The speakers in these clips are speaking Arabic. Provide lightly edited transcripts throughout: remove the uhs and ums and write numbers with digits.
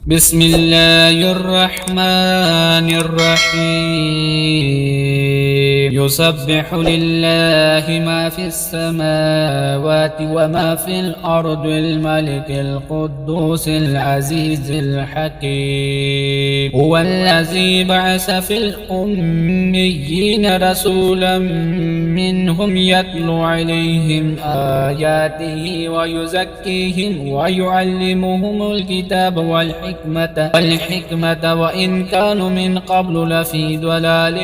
بسم الله الرحمن الرحيم يسبح لله ما في السماوات وما في الأرض الملك القدوس العزيز الحكيم هو الذي بعث في الأميين رسولا منهم يتلو عليهم آياته ويزكيهم ويعلمهم الكتاب والحكمة وإن كانوا من قبل لفي ضلال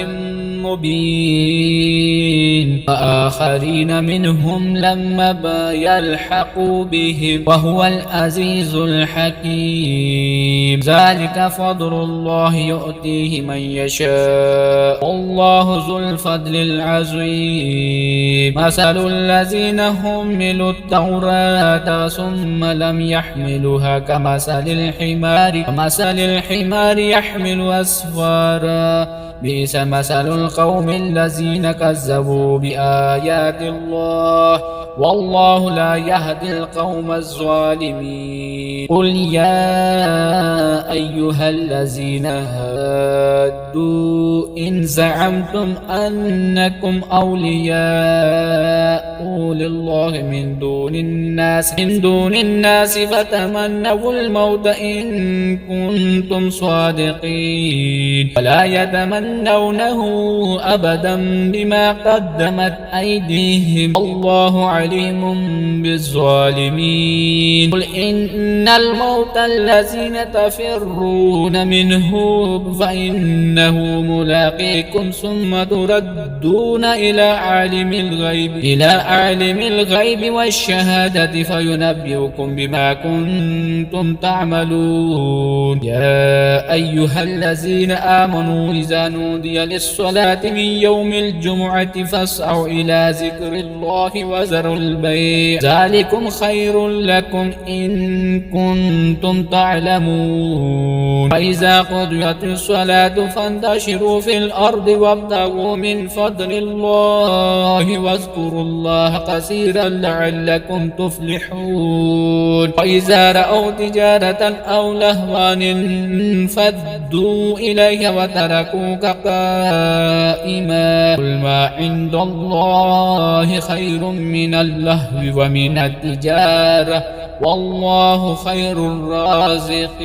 مبين وآخرين منهم لما يلحقوا بهم وهو العزيز الحكيم ذلك فضل الله يؤتيه من يشاء والله ذو الفضل العظيم مثل الذين حملوا التوراة ثم لم يحملوها كمثل الحمار يحمل أسفارا بئس مثل القوم الذين كذبوا بآيات الله والله لا يهدي القوم الظالمين قل يا أيها الذين هادوا إن زعمتم أنكم أولياء لله من دون الناس فتمنوا الموت إن كنتم صادقين ولا يتمنونه أبدا بما قدمت أيديهم الله عليم بالظالمين قل إن الموت الذين تفرون منه فإنه ملاقيكم ثم تردون إلى عالم الغيب والشهادة فينبئكم بما كنتم تعملون يا أيها الذين آمنوا إذا نودي للصلاة من يوم الجمعة فاسعوا إلى ذكر الله وذروا البيع ذلكم خير لكم إن كنتم تعلمون فإذا قضيت الصلاة فانتشروا في الأرض وابتغوا من فضل الله واذكروا الله كثيرا لعلكم تفلحون وإذا رأوا تجارة أو لهوا انفضوا إليها وتركوك قائما قل ما عند الله خير من اللهو ومن التجارة والله خير الرازقين.